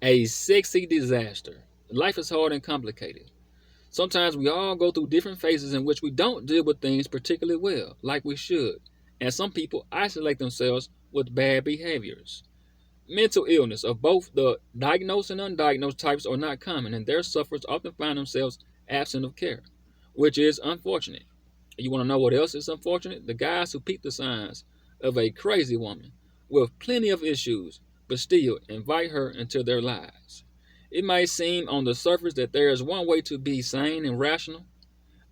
A sexy disaster. Life is hard and complicated. Sometimes we all go through different phases in which we don't deal with things particularly well, like we should, and some people isolate themselves with bad behaviors. Mental illness of both the diagnosed and undiagnosed types are not common, and their sufferers often find themselves absent of care, which is unfortunate. You want to know what else is unfortunate? The guys who peep the signs of a crazy woman with plenty of issues, but still invite her into their lives. It may seem on the surface that there is one way to be sane and rational,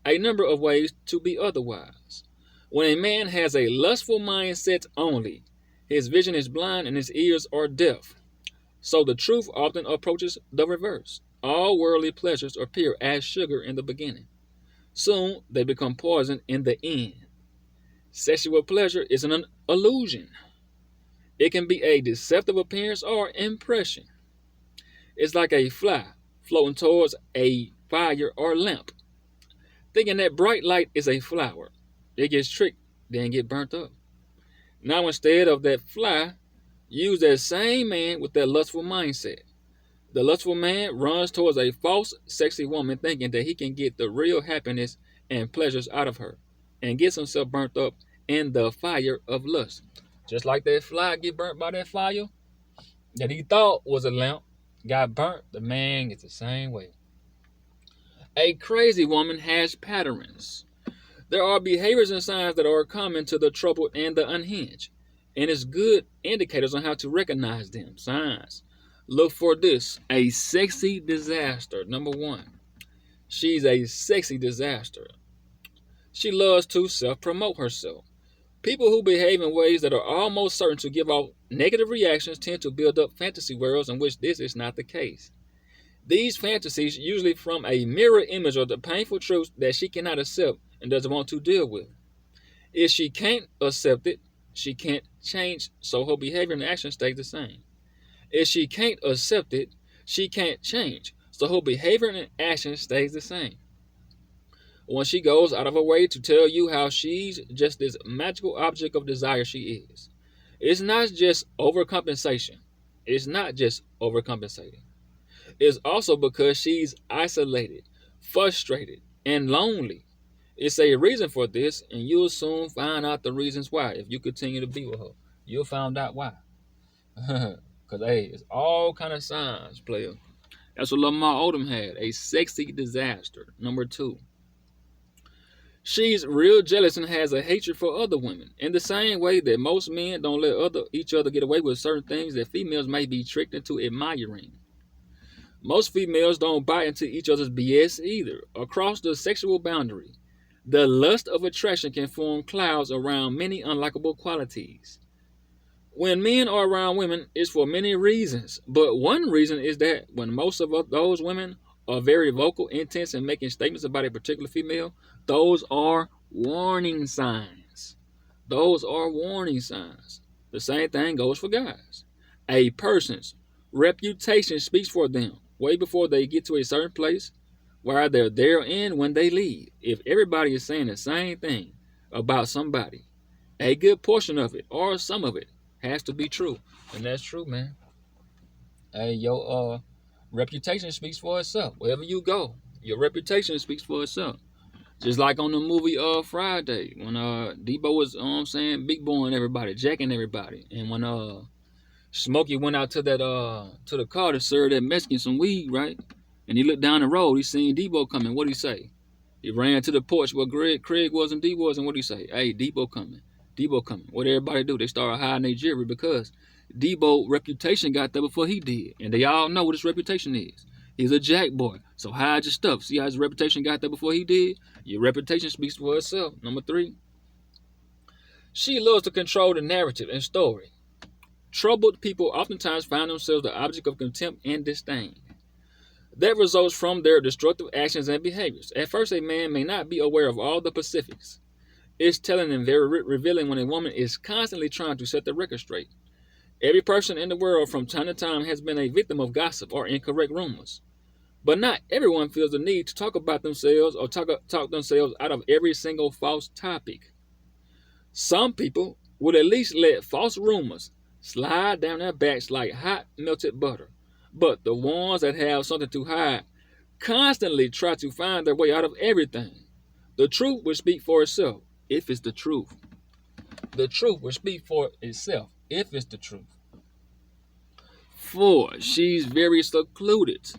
a number of ways to be otherwise. When a man has a lustful mindset only, his vision is blind and his ears are deaf. So the truth often approaches the reverse. All worldly pleasures appear as sugar in the beginning. Soon they become poison in the end. Sexual pleasure is an illusion. It can be a deceptive appearance or impression. It's like a fly floating towards a fire or lamp, thinking that bright light is a flower. It gets tricked, then get burnt up. Now instead of that fly, use that same man with that lustful mindset. The lustful man runs towards a false, sexy woman thinking that he can get the real happiness and pleasures out of her, and gets himself burnt up in the fire of lust. Just like that fly get burnt by that fire that he thought was a lamp, got burnt, the man gets the same way. A crazy woman has patterns. There are behaviors and signs that are common to the troubled and the unhinged, and it's good indicators on how to recognize them. Signs. Look for this: a sexy disaster. Number one, she's a sexy disaster. She loves to self promote herself. People who behave in ways that are almost certain to give off negative reactions tend to build up fantasy worlds in which this is not the case. These fantasies usually from a mirror image of the painful truth that she cannot accept and doesn't want to deal with. If she can't accept it, she can't change, so her behavior and action stays the same. If she can't accept it, she can't change, so her behavior and action stays the same. When she goes out of her way to tell you how she's just this magical object of desire she is. It's not just overcompensation. It's not just overcompensating. It's also because she's isolated, frustrated, and lonely. It's a reason for this, and you'll soon find out the reasons why if you continue to be with her. You'll find out why. Because, hey, it's all kind of signs, player. That's what Lamar Odom had, a sexy disaster. Number two, she's real jealous and has a hatred for other women. In the same way that most men don't let each other get away with certain things that females may be tricked into admiring. Most females don't buy into each other's BS either. Across the sexual boundary, the lust of attraction can form clouds around many unlikable qualities. When men are around women, it's for many reasons, but one reason is that when most of those women are very vocal, intense, and making statements about a particular female, those are warning signs. Those are warning signs. The same thing goes for guys. A person's reputation speaks for them way before they get to a certain place, while they're there and when they leave. If everybody is saying the same thing about somebody, a good portion of it or some of it has to be true. And that's true, man. Hey, your reputation speaks for itself. Wherever you go, your reputation speaks for itself. Just like on the movie Friday, when Debo was saying big boy and everybody, jacking everybody. And when Smokey went out to that to the car to serve that Mexican some weed, right? And he looked down the road, he seen Debo coming. What'd he say? He ran to the porch where Craig was and D was, and what'd he say? Hey, Debo coming. Debo coming. What everybody do? They started hiding their jewelry because Debo reputation got there before he did. And they all know what his reputation is. He's a jack boy. So hide your stuff. See how his reputation got there before he did? Your reputation speaks for itself. Number three, she loves to control the narrative and story. Troubled people oftentimes find themselves the object of contempt and disdain. That results from their destructive actions and behaviors. At first, a man may not be aware of all the specifics. It's telling and very revealing when a woman is constantly trying to set the record straight. Every person in the world from time to time has been a victim of gossip or incorrect rumors. But not everyone feels the need to talk about themselves or talk themselves out of every single false topic. Some people would at least let false rumors slide down their backs like hot melted butter. But the ones that have something to hide constantly try to find their way out of everything. The truth will speak for itself if it's the truth. The truth will speak for itself if it's the truth. 4. She's very secluded.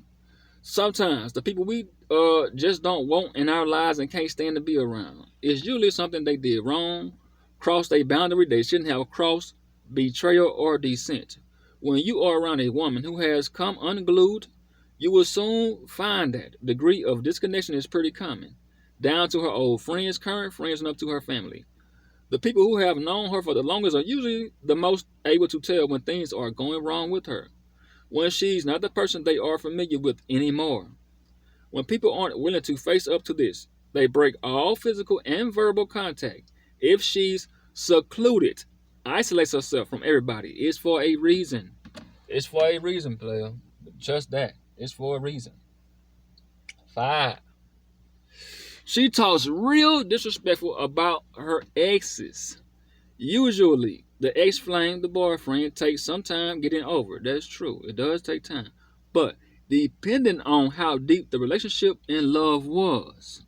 Sometimes the people we just don't want in our lives and can't stand to be around. It's usually something they did wrong, crossed a boundary they shouldn't have crossed, betrayal or dissent. When you are around a woman who has come unglued, you will soon find that degree of disconnection is pretty common, down to her old friends, current friends, and up to her family. The people who have known her for the longest are usually the most able to tell when things are going wrong with her, when she's not the person they are familiar with anymore. When people aren't willing to face up to this, they break all physical and verbal contact. If she's secluded, isolates herself from everybody, it's for a reason. It's for a reason, player. Just that. It's for a reason. 5. She talks real disrespectful about her exes. Usually, the ex-flame, the boyfriend, takes some time getting over. That's true. It does take time. But depending on how deep the relationship and love was.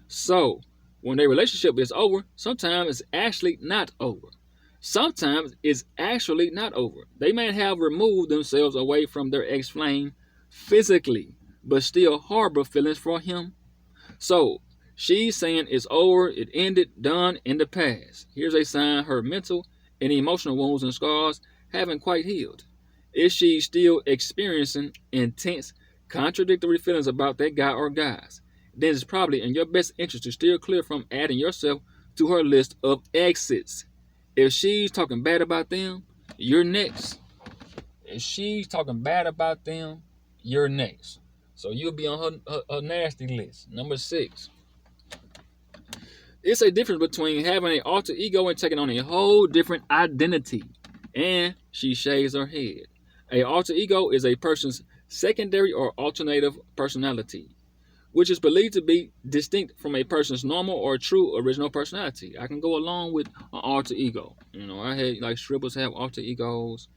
So, when a relationship is over, sometimes it's actually not over. Sometimes it's actually not over. They may have removed themselves away from their ex-flame physically, but still harbor feelings for him. So, she's saying it's over, it ended, done, in the past. Here's a sign her mental and emotional wounds and scars haven't quite healed. Is she still experiencing intense, contradictory feelings about that guy or guys? Then it's probably in your best interest to steer clear from adding yourself to her list of exits. If she's talking bad about them, you're next. If she's talking bad about them, you're next. So you'll be on her nasty list. Number 6. It's a difference between having an alter ego and taking on a whole different identity. And she shaves her head. A alter ego is a person's secondary or alternative personality, which is believed to be distinct from a person's normal or true original personality. I can go along with an alter ego. I had like strippers have alter egos.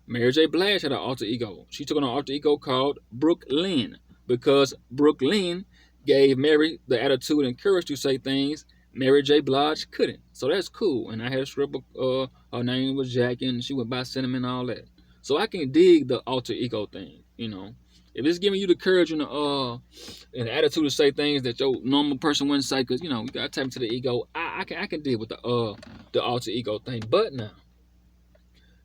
Mary J. Blige had an alter ego. She took on an alter ego called Brooke Lynn because Brooke Lynn gave Mary the attitude and courage to say things Mary J. Blige couldn't. So that's cool. And I had a stripper, her name was Jackie, and she went by Cinnamon and all that. So I can dig the alter ego thing, If it's giving you the courage and the attitude to say things that your normal person wouldn't say, because, you got to tap into the ego, I can deal with the alter ego thing. But now,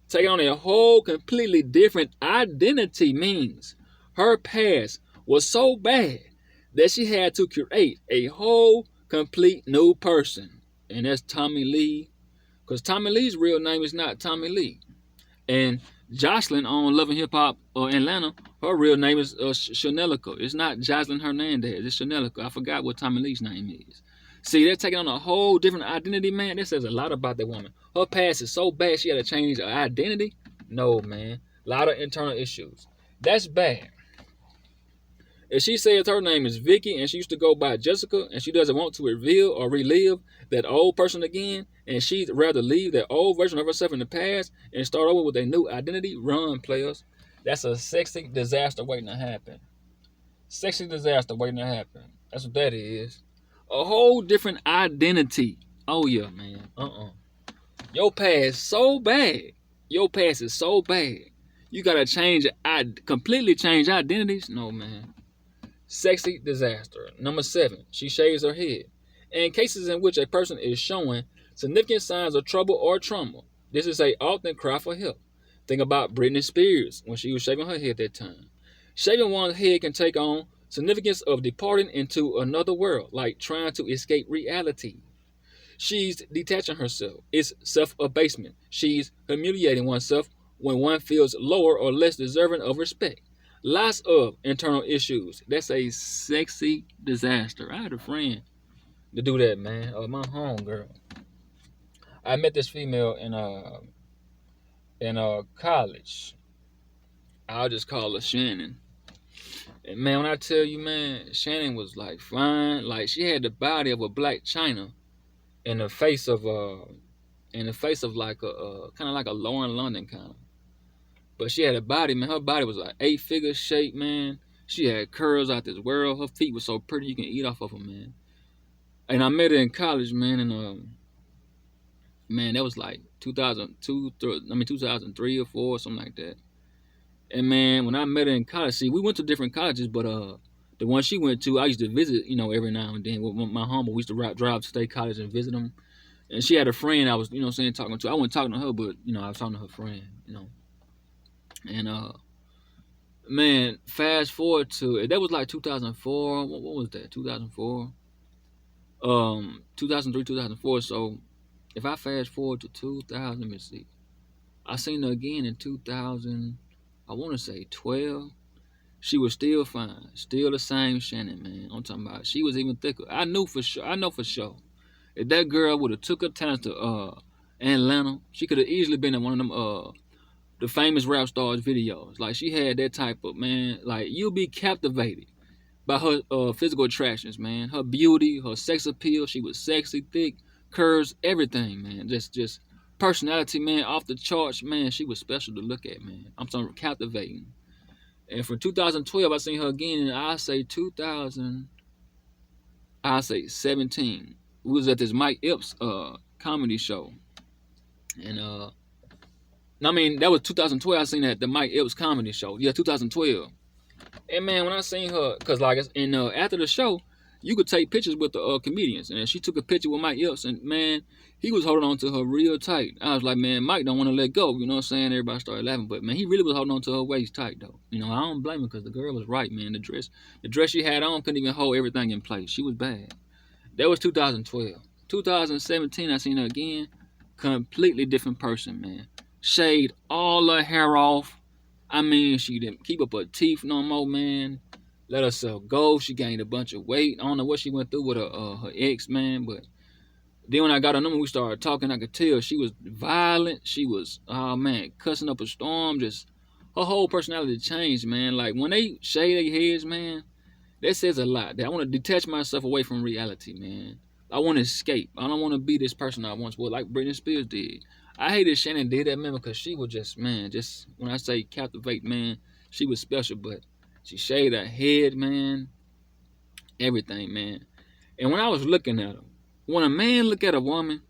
taking on a whole completely different identity means her past was so bad that she had to create a whole complete new person. And that's Tommy Lee. Because Tommy Lee's real name is not Tommy Lee. And Jocelyn on Love and Hip Hop Atlanta, her real name is Chanelica. It's not Jocelyn Hernandez. It's Chanelica. I forgot what Tommy Lee's name is. See, they're taking on a whole different identity, man. That says a lot about that woman. Her past is so bad she had to change her identity. No, man. A lot of internal issues. That's bad. If she says her name is Vicky and she used to go by Jessica and she doesn't want to reveal or relive that old person again, and she'd rather leave that old version of herself in the past and start over with a new identity, run, players. That's a sexy disaster waiting to happen. Sexy disaster waiting to happen. That's what that is. A whole different identity. Oh, yeah, man. Your past so bad. Your past is so bad. You got to completely change identities? No, man. Sexy disaster. Number 7, she shaves her head. In cases in which a person is showing significant signs of trouble or trauma, this is a often cry for help. Think about Britney Spears when she was shaving her head that time. Shaving one's head can take on significance of departing into another world, like trying to escape reality. She's detaching herself. It's self-abasement. She's humiliating oneself when one feels lower or less deserving of respect. Lots of internal issues. That's a sexy disaster. I had a friend to do that, man. My homegirl. I met this female in college. I'll just call her Shannon. And man, when I tell you, man, Shannon was like fine. Like she had the body of a Black China in the face of like a kind of like a Lauren London kind of. But she had a body, man. Her body was like 8-figure shape, man. She had curls out this world. Her feet were so pretty you can eat off of them, man. And I met her in college, man, and man, that was like 2002, 2003 or four, something like that. And man, when I met her in college, see, we went to different colleges, but the one she went to, I used to visit, every now and then with my homie. We used to drive to State College and visit them. And she had a friend I was, talking to. I wasn't talking to her, but I was talking to her friend. And man, fast forward to it. That was like 2004. What was that? 2004. 2003, 2004. So if I fast forward to 2000, let me see. I seen her again in 2000. I want to say 12. She was still fine, still the same Shannon, man. I'm talking about. She was even thicker. I knew for sure. I know for sure. If that girl would have took her talent to Atlanta, she could have easily been in one of them the famous rap stars videos. Like she had that type of, man. Like you'll be captivated by her physical attractions, man. Her beauty, her sex appeal. She was sexy, thick, curves, everything, man. Just personality, man, off the charts, man. She was special to look at, man. I'm talking captivating. And from 2012, I seen her again, and I say 17. We was at this Mike Epps comedy show, and I mean that was 2012. I seen that the Mike Epps comedy show. Yeah, 2012. And man, when I seen her, cause like after the show, you could take pictures with the comedians, and she took a picture with Mike Epps, and man, he was holding on to her real tight. I was like, man, Mike don't want to let go. You know what I'm saying? Everybody started laughing, but man, he really was holding on to her waist tight though. I don't blame him because the girl was right, man. The dress she had on couldn't even hold everything in place. She was bad. That was 2012. 2017, I seen her again. Completely different person, man. Shaved all her hair off. I mean, she didn't keep up her teeth no more, man. Let herself go. She gained a bunch of weight. I don't know what she went through with her ex, man. But then when I got her number, we started talking. I could tell she was violent. She was, oh man, cussing up a storm. Just her whole personality changed, man. Like when they shave their heads, man, that says a lot. That I want to detach myself away from reality, man. I want to escape. I don't want to be this person I once was, like Britney Spears did. I hated Shannon did that, man, because she was just, man, just when I say captivate, man, she was special, but she shaved her head, man, everything, man. And when I was looking at her, when a man look at a woman,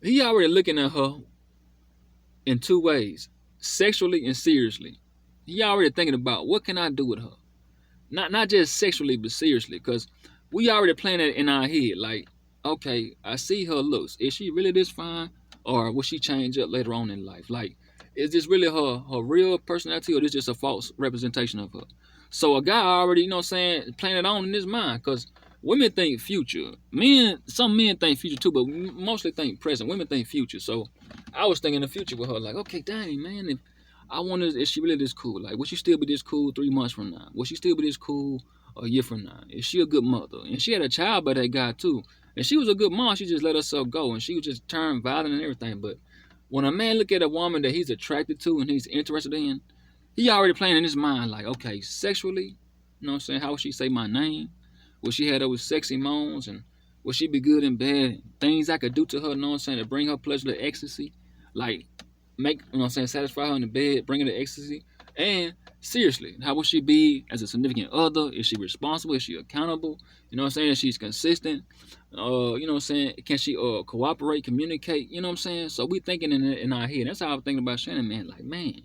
he already looking at her in two ways, sexually and seriously. He already thinking about what can I do with her, not just sexually, but seriously, because we already playing it in our head, like, okay, I see her looks. Is she really this fine, or will she change up later on in life? Like, is this really her real personality, or this just a false representation of her? So a guy already, playing it on in his mind, because women think future. Some men think future too, but mostly think present. Women think future. So I was thinking the future with her, like, okay, dang, man, if I wonder, is she really this cool? Like, will she still be this cool 3 months from now? Will she still be this cool a year from now? Is she a good mother? And she had a child by that guy too. And she was a good mom. She just let herself go, and she would just turn violent and everything. But when a man look at a woman that he's attracted to and he's interested in, he already playing in his mind, like, okay, sexually, how would she say my name? Will she have those sexy moans? And will she be good in bed? Things I could do to her, to bring her pleasure to ecstasy. Like, make, satisfy her in the bed, bring her to ecstasy. And seriously, how will she be as a significant other? Is she responsible? Is she accountable? Is she's consistent? Can she cooperate, communicate? So we thinking in our head. That's how I was thinking about Shannon, man. Like, man,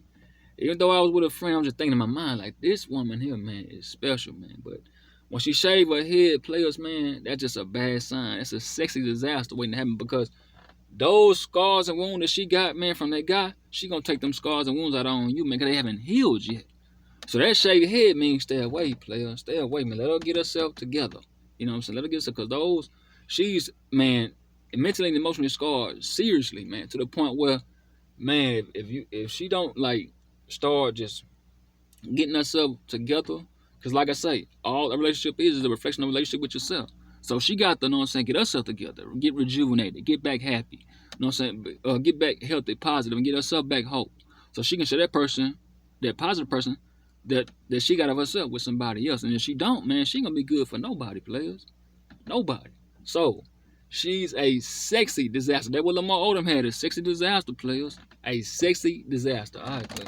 even though I was with a friend, I was just thinking in my mind, like, this woman here, man, is special, man. But when she shaved her head, players, man, that's just a bad sign. It's a sexy disaster waiting to happen, because those scars and wounds that she got, man, from that guy, she gonna take them scars and wounds out on you, man, because they haven't healed yet. So that shaved head means stay away, player. Stay away, man. Let her get herself together. You know what I'm saying? Let her get herself, because she's, man, mentally and emotionally scarred, seriously, man, to the point where, man, if she don't, like, start just getting herself together, because like I say, all a relationship is a reflection of a relationship with yourself. So she got to, get herself together, get rejuvenated, get back happy, get back healthy, positive, and get herself back hope. So she can show that person, that positive person, that she got of herself with somebody else. And if she don't, man, she gonna be good for nobody, players. Nobody. So She's a sexy disaster. That's what Lamar Odom had, a sexy disaster, players. A sexy disaster. All right, Clay.